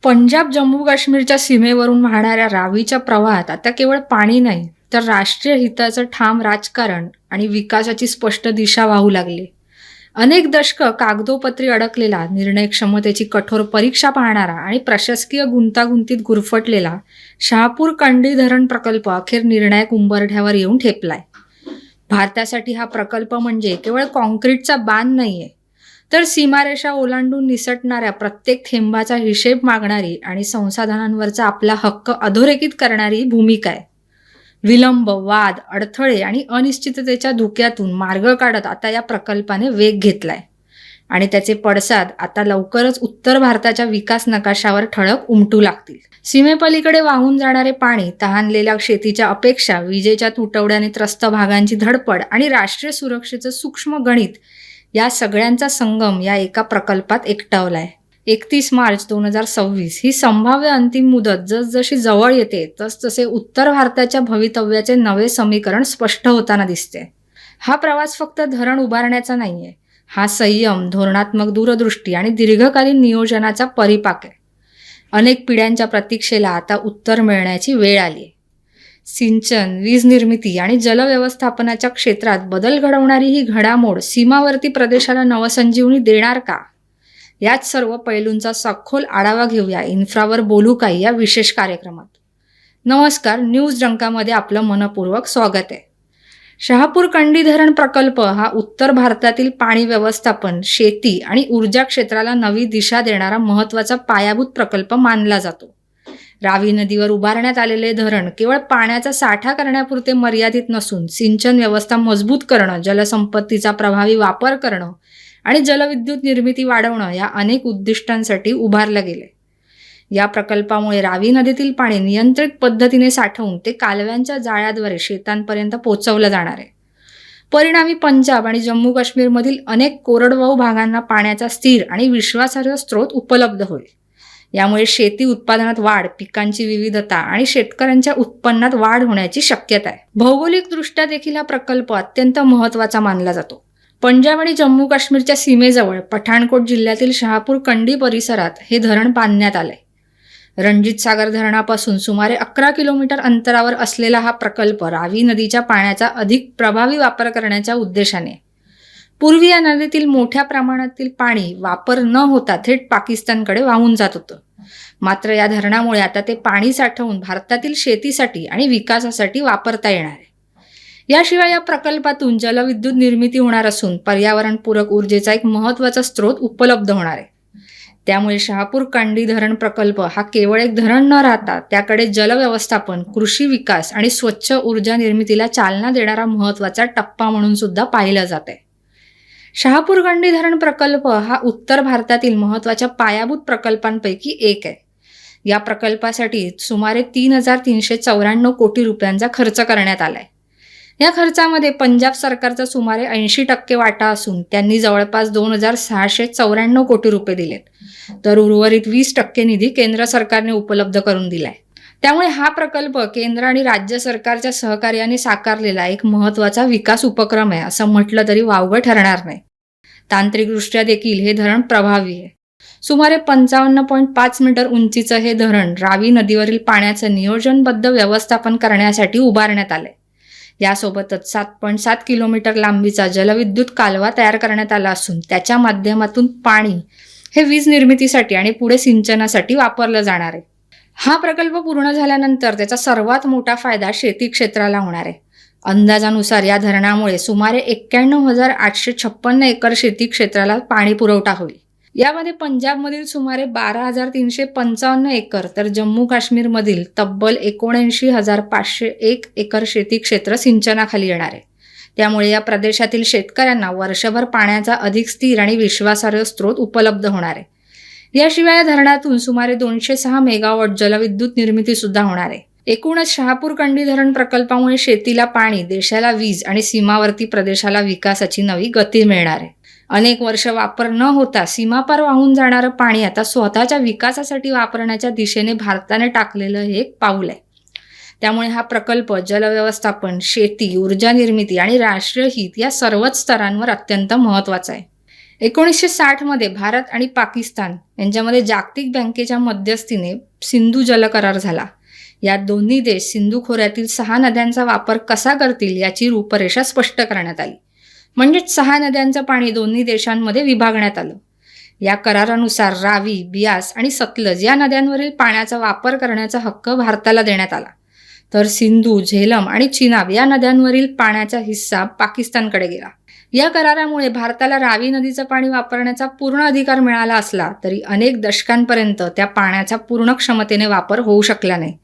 पंजाब जम्मू काश्मीरच्या सीमेवरून वाहणाऱ्या रावीच्या प्रवाहात आता केवळ पाणी नाही तर राष्ट्रीय हिताचं ठाम राजकारण आणि विकासाची स्पष्ट दिशा वाहू लागली. अनेक दशकं कागदोपत्री अडकलेला, निर्णय क्षमतेची कठोर परीक्षा पाहणारा आणि प्रशासकीय गुंतागुंतीत गुरफटलेला शहापूर कंडी धरण प्रकल्प अखेर निर्णायक उंबरठ्यावर येऊन ठेपलाय. भारतासाठी हा प्रकल्प म्हणजे केवळ कॉन्क्रीटचा बांध नाहीये, तर सीमारेषा ओलांडून निसटणाऱ्या प्रत्येक थेंबाचा हिशेब मागणारी आणि संसाधनांवरचा आपला हक्क अधोरेखित करणारी भूमिका आहे. विलंब, वाद, अडथळे आणि अनिश्चिततेच्या धुक्यातून मार्ग काढत आता या प्रकल्पाने वेग घेतलाय आणि त्याचे पडसाद आता लवकरच उत्तर भारताच्या विकास नकाशावर ठळक उमटू लागतील. सीमेपलीकडे वाहून जाणारे पाणी, तहानलेल्या शेतीच्या अपेक्षा, विजेच्या तुटवड्याने त्रस्त भागांची धडपड आणि राष्ट्रीय सुरक्षेचं सूक्ष्म गणित या सगळ्यांचा संगम या एका प्रकल्पात एकटवलाय. 31 मार्च 2026 ही संभाव्य अंतिम मुदत जसजशी जवळ येते तसतसे उत्तर भारताच्या भवितव्याचे नवे समीकरण स्पष्ट होताना दिसते. हा प्रवास फक्त धरण उभारण्याचा नाहीये, हा संयम, धोरणात्मक दूरदृष्टी आणि दीर्घकालीन नियोजनाचा परिपाक आहे. अनेक पिढ्यांच्या प्रतीक्षेला आता उत्तर मिळण्याची वेळ आली आहे. सिंचन, वीज निर्मिती आणि जलव्यवस्थापनाच्या क्षेत्रात बदल घडवणारी ही घडामोड सीमावर्ती प्रदेशाला नवसंजीवनी देणार का? याच सर्व पैलूंचा सखोल आढावा घेऊया इन्फ्रावर बोलू काही या विशेष कार्यक्रमात. नमस्कार, न्यूज डंकामध्ये आपलं मनपूर्वक स्वागत आहे. शहापूर कंडी धरण प्रकल्प हा उत्तर भारतातील पाणी व्यवस्थापन, शेती आणि ऊर्जा क्षेत्राला नवी दिशा देणारा महत्त्वाचा पायाभूत प्रकल्प मानला जातो. रावी नदीवर उभारण्यात आलेले धरण केवळ पाण्याचा साठा करण्यापुरते मर्यादित नसून सिंचन व्यवस्था मजबूत करणं, जलसंपत्तीचा प्रभावी वापर करणं आणि जलविद्युत निर्मिती वाढवणं या अनेक उद्दिष्टांसाठी उभारलं गेले. या प्रकल्पामुळे रावी नदीतील पाणी नियंत्रित पद्धतीने साठवून ते कालव्यांच्या जाळ्याद्वारे शेतांपर्यंत पोहोचवलं जाणार आहे. परिणामी पंजाब आणि जम्मू काश्मीरमधील अनेक कोरडवाहू भागांना पाण्याचा स्थिर आणि विश्वासार्ह स्रोत उपलब्ध होईल. यामुळे शेती उत्पादनात वाढ, पिकांची विविधता आणि शेतकऱ्यांच्या उत्पन्नात वाढ होण्याची शक्यता आहे. भौगोलिकदृष्ट्या देखील हा प्रकल्प अत्यंत महत्त्वाचा मानला जातो. पंजाब आणि जम्मू काश्मीरच्या सीमेजवळ पठाणकोट जिल्ह्यातील शहापूर कंडी परिसरात हे धरण बांधण्यात आलंय. रणजित सागर धरणापासून सुमारे 11 किलोमीटर अंतरावर असलेला हा प्रकल्प रावी नदीच्या पाण्याचा अधिक प्रभावी वापर करण्याच्या उद्देशाने. पूर्वी या नदीतील मोठ्या प्रमाणातील पाणी वापर न होता थेट पाकिस्तानकडे वाहून जात होतं. मात्र या धरणामुळे आता ते पाणी साठवून भारतातील शेतीसाठी आणि विकासासाठी वापरता येणार आहे. याशिवाय या प्रकल्पातून जलविद्युत निर्मिती होणार असून पर्यावरणपूरक ऊर्जेचा एक महत्त्वाचा स्रोत उपलब्ध होणार आहे. त्यामुळे शहापूर कंडी धरण प्रकल्प हा केवळ एक धरण न राहता त्याकडे जलव्यवस्थापन, कृषी विकास आणि स्वच्छ ऊर्जा निर्मितीला चालना देणारा महत्त्वाचा टप्पा म्हणून सुद्धा पाहिला जात आहे. शहापूर कंडी धरण प्रकल्प हा उत्तर भारतातील महत्त्वाच्या पायाभूत प्रकल्पांपैकी एक आहे. या प्रकल्पासाठी सुमारे 3,394 कोटी रुपयांचा खर्च करण्यात आलाय. या खर्चामध्ये पंजाब सरकारचा सुमारे 80% वाटा असून त्यांनी जवळपास 2,694 कोटी रुपये दिलेत, तर उर्वरित 20% निधी केंद्र सरकारने उपलब्ध करून दिलाय. त्यामुळे हा प्रकल्प केंद्र आणि राज्य सरकारच्या सहकार्याने साकारलेला एक महत्त्वाचा विकास उपक्रम आहे असं म्हटलं तरी वावगं ठरणार नाही. तांत्रिकदृष्ट्या देखील हे धरण प्रभावी आहे. सुमारे 55.5 मीटर उंचीचं हे धरण रावी नदीवरील पाण्याचं नियोजनबद्ध व्यवस्थापन करण्यासाठी उभारण्यात आलंय. यासोबतच 7.7 किलोमीटर लांबीचा जलविद्युत कालवा तयार करण्यात आला असून त्याच्या माध्यमातून पाणी हे वीज निर्मितीसाठी आणि पुढे सिंचनासाठी वापरलं जाणार आहे. हा प्रकल्प पूर्ण झाल्यानंतर त्याचा सर्वात मोठा फायदा शेती क्षेत्राला होणार आहे. अंदाजानुसार या धरणामुळे सुमारे 91,856 एकर शेती क्षेत्राला पाणी पुरवठा होईल. यामध्ये पंजाबमधील सुमारे 12,355 एकर तर जम्मू काश्मीरमधील तब्बल 79,501 एकर शेती क्षेत्र सिंचनाखाली येणार आहे. त्यामुळे या प्रदेशातील शेतकऱ्यांना वर्षभर पाण्याचा अधिक स्थिर आणि विश्वासार्ह स्रोत उपलब्ध होणार आहे. याशिवाय या धरणातून सुमारे 206 मेगावॉट जलविद्युत निर्मिती सुद्धा होणार आहे. एकूणच शहापूर कंडी धरण प्रकल्पामुळे शेतीला पाणी, देशाला वीज आणि सीमावर्ती प्रदेशाला विकासाची नवी गती मिळणार आहे. अनेक वर्ष वापर न होता सीमापार वाहून जाणारं पाणी आता स्वतःच्या विकासासाठी वापरण्याच्या दिशेने भारताने टाकलेलं हे एक पाऊल आहे. त्यामुळे हा प्रकल्प जलव्यवस्थापन, शेती, ऊर्जा निर्मिती आणि राष्ट्रीय हित या सर्वच स्तरांवर अत्यंत महत्त्वाचा आहे. 1960 मध्ये भारत आणि पाकिस्तान यांच्यामध्ये जागतिक बँकेच्या मध्यस्थीने सिंधू जल करार झाला. यात दोन्ही देश सिंधू खोऱ्यातील 6 नद्यांचा वापर कसा करतील याची रूपरेषा स्पष्ट करण्यात आली. म्हणजेच 6 नद्यांचं पाणी दोन्ही देशांमध्ये विभागण्यात आलं. या करारानुसार रावी, बियास आणि सतलज या नद्यांवरील पाण्याचा वापर करण्याचा हक्क भारताला देण्यात आला. तर सिंधू, झेलम आणि चिनाब या नद्यांवरील पाण्याचा हिस्सा पाकिस्तानकडे गेला. या करारामुळे भारताला रावी नदीचं पाणी वापरण्याचा पूर्ण अधिकार मिळाला असला तरी अनेक दशकांपर्यंत त्या पाण्याचा पूर्ण क्षमतेने वापर होऊ शकला नाही.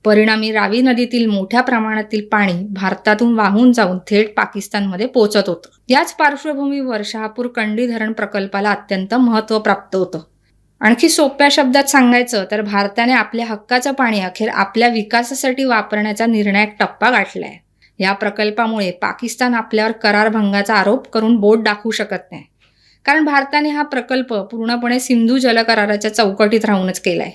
परिणामी रावी नदीतील मोठ्या प्रमाणातील पाणी भारतातून वाहून जाऊन थेट पाकिस्तानमध्ये पोहोचत होतं. याच पार्श्वभूमीवर शहापूर कंडी धरण प्रकल्पाला अत्यंत महत्त्व प्राप्त होतं. आणखी सोप्या शब्दात सांगायचं तर भारताने आपल्या हक्काचं पाणी अखेर आपल्या विकासासाठी वापरण्याचा निर्णायक टप्पा गाठलाय. या प्रकल्पामुळे पाकिस्तान आपल्यावर करारभंगाचा आरोप करून बोट दाखवू शकत नाही, कारण भारताने हा प्रकल्प पूर्णपणे सिंधू जल कराराच्या चौकटीत राहूनच केलाय.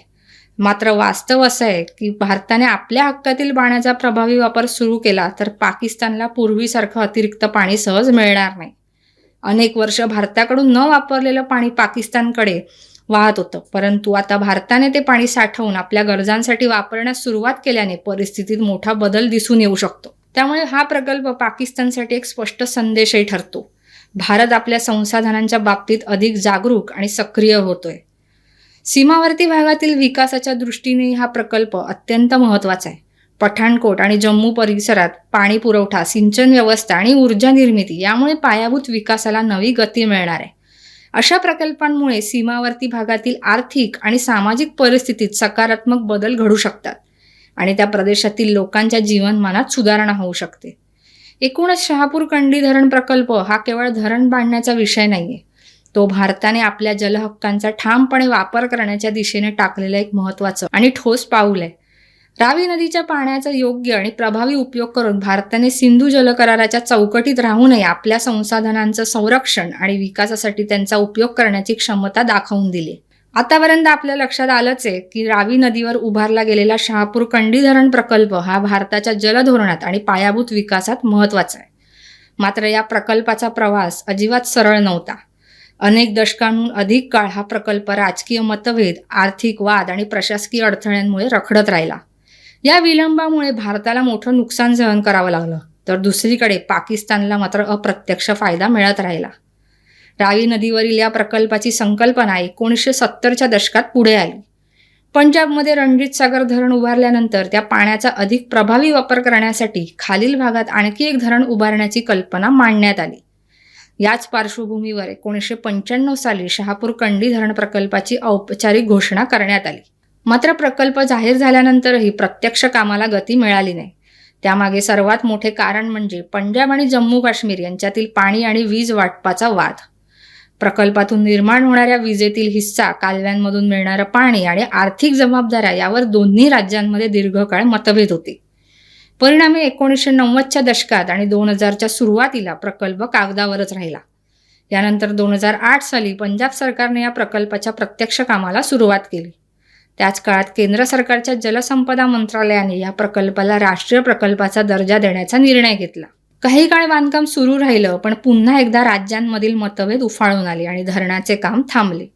मात्र वास्तव असं आहे की भारताने आपल्या हक्कातील पाण्याचा प्रभावी वापर सुरू केला तर पाकिस्तानला पूर्वीसारखं अतिरिक्त पाणी सहज मिळणार नाही. अनेक वर्ष भारताकडून न वापरलेलं पाणी पाकिस्तानकडे वाहत होतं, परंतु आता भारताने ते पाणी साठवून आपल्या गरजांसाठी वापरण्यास सुरुवात केल्याने परिस्थितीत मोठा बदल दिसून येऊ शकतो. त्यामुळे हा प्रकल्प पाकिस्तानसाठी एक स्पष्ट संदेशही ठरतो. भारत आपल्या संसाधनांच्या बाबतीत अधिक जागरूक आणि सक्रिय होतोय. सीमावर्ती भागातील विकासाच्या दृष्टीने हा प्रकल्प अत्यंत महत्त्वाचा आहे. पठाणकोट आणि जम्मू परिसरात पाणी पुरवठा, सिंचन व्यवस्था आणि ऊर्जा निर्मिती यामुळे पायाभूत विकासाला नवी गती मिळणार आहे. अशा प्रकल्पांमुळे सीमावर्ती भागातील आर्थिक आणि सामाजिक परिस्थितीत सकारात्मक बदल घडू शकतात आणि त्या प्रदेशातील लोकांच्या जीवनमानात सुधारणा होऊ शकते. एकूणच शहापूर कंडी धरण प्रकल्प हा केवळ धरण बांधण्याचा विषय नाहीये. तो भारताने आपल्या जलहक्कांचा ठामपणे वापर करण्याच्या दिशेने टाकलेलं एक महत्त्वाचं आणि ठोस पाऊल आहे. रावी नदीच्या पाण्याचा योग्य आणि प्रभावी उपयोग करून भारताने सिंधू जल कराराच्या चौकटीत राहूनही आपल्या संसाधनांचं संरक्षण आणि विकासासाठी त्यांचा उपयोग करण्याची क्षमता दाखवून दिली. आतापर्यंत आपल्या लक्षात आलंच आहे की रावी नदीवर उभारला गेलेला शहापूर कंडी धरण प्रकल्प हा भारताच्या जलधोरणात आणि पायाभूत विकासात महत्त्वाचा आहे. मात्र या प्रकल्पाचा प्रवास अजिबात सरळ नव्हता. अनेक दशकांहून अधिक काळ हा प्रकल्प राजकीय मतभेद, आर्थिक वाद आणि प्रशासकीय अडथळ्यांमुळे रखडत राहिला. या विलंबामुळे भारताला मोठं नुकसान सहन करावं लागलं, तर दुसरीकडे पाकिस्तानला मात्र अप्रत्यक्ष फायदा मिळत राहिला. रावी नदीवरील या प्रकल्पाची संकल्पना 1970च्या दशकात पुढे आली. पंजाबमध्ये रणजीत सागर धरण उभारल्यानंतर त्या पाण्याचा अधिक प्रभावी वापर करण्यासाठी खालील भागात आणखी एक धरण उभारण्याची कल्पना मांडण्यात आली. याच पार्श्वभूमीवर 1995 साली शहापूर कंडी धरण प्रकल्पाची औपचारिक घोषणा करण्यात आली. मात्र प्रकल्प जाहीर झाल्यानंतरही प्रत्यक्ष कामाला गती मिळाली नाही. त्यामागे सर्वात मोठे कारण म्हणजे पंजाब आणि जम्मू काश्मीर यांच्यातील पाणी आणि वीज वाटपाचा वाद. प्रकल्पातून निर्माण होणाऱ्या विजेतील हिस्सा, कालव्यांमधून मिळणारं पाणी आणि आर्थिक जबाबदाऱ्या यावर दोन्ही राज्यांमध्ये दीर्घकाळ मतभेद होते. परिणामी 1990च्या दशकात आणि 2000च्या सुरुवातीला प्रकल्प कागदावरच राहिला. यानंतर 2008 साली पंजाब सरकारने या प्रकल्पाच्या प्रत्यक्ष कामाला सुरुवात केली. त्याच काळात केंद्र सरकारच्या जलसंपदा मंत्रालयाने या प्रकल्पाला राष्ट्रीय प्रकल्पाचा दर्जा देण्याचा निर्णय घेतला. काही काळ बांधकाम सुरू राहिलं, पण पुन्हा एकदा राज्यांमधील मतभेद उफाळून आले आणि धरणाचे काम थांबले.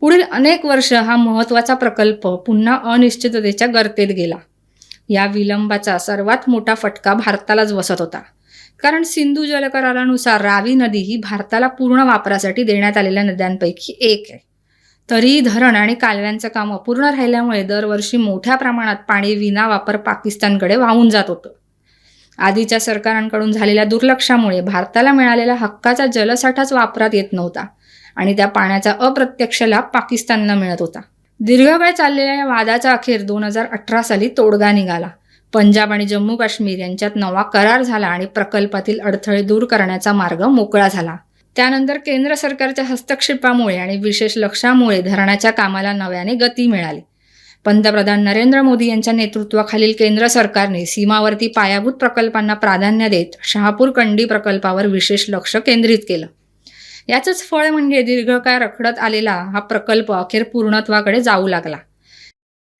पुढील अनेक वर्ष हा महत्त्वाचा प्रकल्प पुन्हा अनिश्चिततेच्या गर्तेत गेला. या विलंबाचा सर्वात मोठा फटका भारतालाच बसत होता, कारण सिंधू जल करारानुसार रावी नदी ही भारताला पूर्ण वापरासाठी देण्यात आलेल्या नद्यांपैकी एक आहे. तरीही धरण आणि कालव्यांचं काम अपूर्ण राहिल्यामुळे दरवर्षी मोठ्या प्रमाणात पाणी विना वापर पाकिस्तानकडे वाहून जात होतं. आधीच्या सरकारांकडून झालेल्या दुर्लक्षामुळे भारताला मिळालेला हक्काचा जलसाठाच वापरात येत नव्हता आणि त्या पाण्याचा अप्रत्यक्ष लाभ पाकिस्तानला मिळत होता. दीर्घकाळ चाललेल्या या वादाचा अखेर 2018 साली तोडगा निघाला. पंजाब आणि जम्मू काश्मीर यांच्यात नवा करार झाला आणि प्रकल्पातील अडथळे दूर करण्याचा मार्ग मोकळा झाला. त्यानंतर केंद्र सरकारच्या हस्तक्षेपामुळे आणि विशेष लक्षामुळे धरणाच्या कामाला नव्याने गती मिळाली. पंतप्रधान नरेंद्र मोदी यांच्या नेतृत्वाखालील केंद्र सरकारने सीमावर्ती पायाभूत प्रकल्पांना प्राधान्य देत शहापूर कंडी प्रकल्पावर विशेष लक्ष केंद्रित केलं. याचंच फळ म्हणजे दीर्घकाळ रखडत आलेला हा प्रकल्प अखेर पूर्णत्वाकडे जाऊ लागला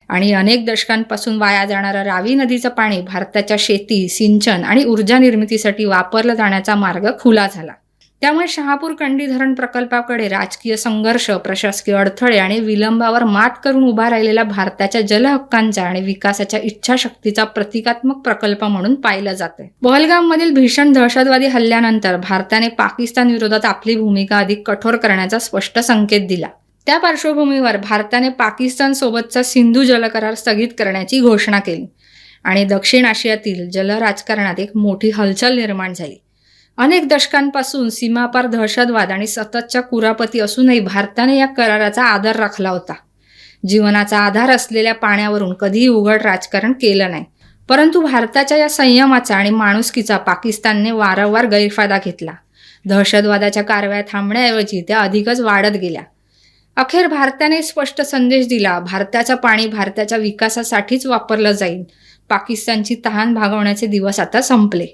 आणि अनेक दशकांपासून वाया जाणारं रावी नदीचं पाणी भारताच्या शेती, सिंचन आणि ऊर्जा निर्मितीसाठी वापरलं जाण्याचा मार्ग खुला झाला. त्यामुळे शहापूर कंडी धरण प्रकल्पाकडे राजकीय संघर्ष, प्रशासकीय अडथळे आणि विलंबावर मात करून उभा राहिलेला भारताच्या जलहक्कांचा आणि विकासाच्या इच्छाशक्तीचा प्रतिकात्मक प्रकल्प म्हणून पाहिलं जाते. पहलगाममधील भीषण दहशतवादी हल्ल्यानंतर भारताने पाकिस्तान विरोधात आपली भूमिका अधिक कठोर करण्याचा स्पष्ट संकेत दिला. त्या पार्श्वभूमीवर भारताने पाकिस्तान सोबतचा सिंधू जलकरार स्थगित करण्याची घोषणा केली आणि दक्षिण आशियातील जल राजकारणात एक मोठी हलचल निर्माण झाली. अनेक दशकांपासून सीमापार दहशतवाद आणि सततच्या कुरापती असूनही भारताने या कराराचा आदर राखला होता. जीवनाचा आधार असलेल्या पाण्यावरून कधीही उघड राजकारण केलं नाही. परंतु भारताच्या या संयमाचा आणि माणुसकीचा पाकिस्तानने वारंवार गैरफायदा घेतला. दहशतवादाच्या कारवाया थांबण्याऐवजी त्या अधिकच वाढत गेल्या. अखेर भारताने स्पष्ट संदेश दिला, भारताचं पाणी भारताच्या विकासासाठीच वापरलं जाईल. पाकिस्तानची तहान भागवण्याचे दिवस आता संपले.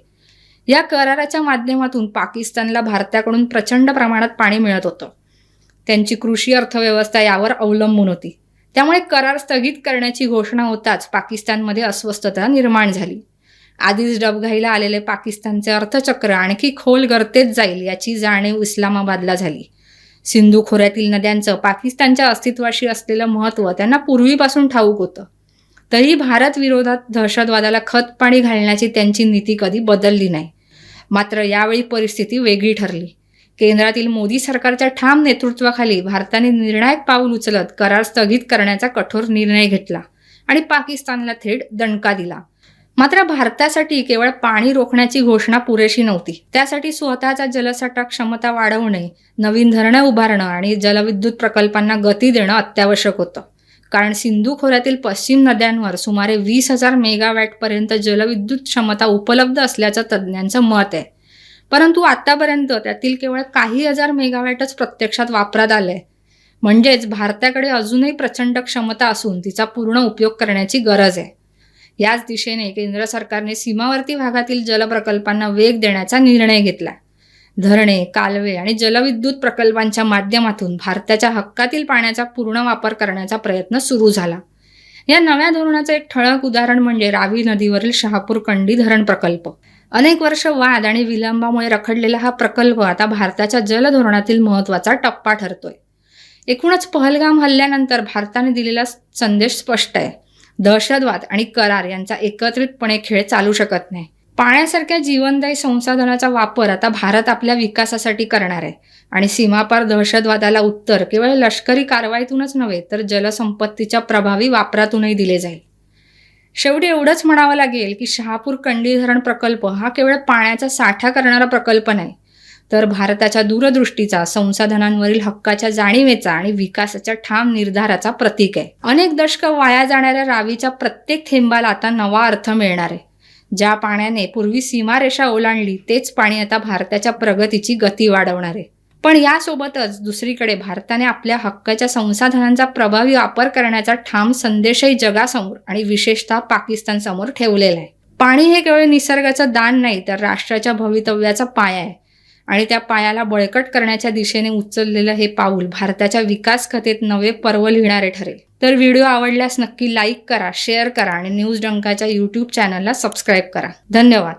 या कराराच्या माध्यमातून पाकिस्तानला भारताकडून प्रचंड प्रमाणात पाणी मिळत होतं. त्यांची कृषी अर्थव्यवस्था यावर अवलंबून होती. त्यामुळे करार स्थगित करण्याची घोषणा होताच पाकिस्तानमध्ये अस्वस्थता निर्माण झाली. आधीच डबघाईला आलेले पाकिस्तानचे अर्थचक्र आणखी खोल गर्तेत जाईल याची जाणीव इस्लामाबादला झाली. सिंधू खोऱ्यातील नद्यांचं पाकिस्तानच्या अस्तित्वाशी असलेलं महत्त्व त्यांना पूर्वीपासून ठाऊक होतं. तरी भारत विरोधात दहशतवादाला खतपाणी घालण्याची त्यांची नीती कधी बदलली नाही. मात्र यावेळी परिस्थिती वेगळी ठरली. केंद्रातील मोदी सरकारच्या ठाम नेतृत्वाखाली भारताने निर्णायक पाऊल उचलत करार स्थगित करण्याचा कठोर निर्णय घेतला आणि पाकिस्तानला थेट दणका दिला. मात्र भारतासाठी केवळ पाणी रोखण्याची घोषणा पुरेशी नव्हती. त्यासाठी स्वतःचा जलसाठा क्षमता वाढवणे, नवीन धरणं उभारणं आणि जलविद्युत प्रकल्पांना गती देणं अत्यावश्यक होतं. कारण सिंधू खोऱ्यातील पश्चिम नद्यांवर सुमारे 20,000 मेगावॅटपर्यंत जलविद्युत क्षमता उपलब्ध असल्याचं तज्ज्ञांचं मत आहे. परंतु आतापर्यंत त्यातील केवळ काही हजार मेगावॅटच प्रत्यक्षात वापरात आले. म्हणजेच भारताकडे अजूनही प्रचंड क्षमता असून तिचा पूर्ण उपयोग करण्याची गरज आहे. याच दिशेने केंद्र सरकारने सीमावर्ती भागातील जलप्रकल्पांना वेग देण्याचा निर्णय घेतला. धरणे, कालवे आणि जलविद्युत प्रकल्पांच्या माध्यमातून भारताच्या हक्कातील पाण्याचा पूर्ण वापर करण्याचा प्रयत्न सुरू झाला. या नव्या धोरणाचं एक ठळक उदाहरण म्हणजे रावी नदीवरील शहापूर कंडी धरण प्रकल्प. अनेक वर्ष वाद आणि विलंबामुळे रखडलेला हा प्रकल्प आता भारताच्या जलधोरणातील महत्त्वाचा टप्पा ठरतोय. एकूणच पहलगाम हल्ल्यानंतर भारताने दिलेला संदेश स्पष्ट आहे. दहशतवाद आणि करार यांचा एकत्रितपणे खेळ चालू शकत नाही. पाण्यासारख्या जीवनदायी संसाधनाचा वापर आता भारत आपल्या विकासासाठी करणार आहे आणि सीमापार दहशतवादाला उत्तर केवळ लष्करी कारवाईतूनच नव्हे तर जलसंपत्तीच्या प्रभावी वापरातूनही दिले जाईल. शेवटी एवढंच म्हणावं लागेल की शहापूर कंडी धरण प्रकल्प हा केवळ पाण्याचा साठा करणारा प्रकल्प नाही, तर भारताच्या दूरदृष्टीचा, संसाधनांवरील हक्काच्या जाणीवेचा आणि विकासाच्या ठाम निर्धाराचा प्रतीक आहे. अनेक दशकं वाया जाणाऱ्या रावीच्या प्रत्येक थेंबाला आता नवा अर्थ मिळणार आहे. ज्या पाण्याने पूर्वी सीमारेषा ओलांडली तेच पाणी आता भारताच्या प्रगतीची गती वाढवणार आहे. पण यासोबतच दुसरीकडे भारताने आपल्या हक्काच्या संसाधनांचा प्रभावी वापर करण्याचा ठाम संदेशही जगासमोर आणि विशेषतः पाकिस्तानसमोर ठेवलेला आहे. पाणी हे केवळ निसर्गाचं दान नाही तर राष्ट्राच्या भवितव्याचा पाया आहे आणि त्या पायाला बळकट करण्याच्या दिशेने उचललेलं हे पाऊल भारताच्या विकास कथेत नवे पर्व लिहिणारे ठरेल. तर व्हिडिओ आवडल्यास नक्की लाईक करा, शेअर करा आणि न्यूज डंकाच्या YouTube चॅनलला सबस्क्राईब करा. धन्यवाद.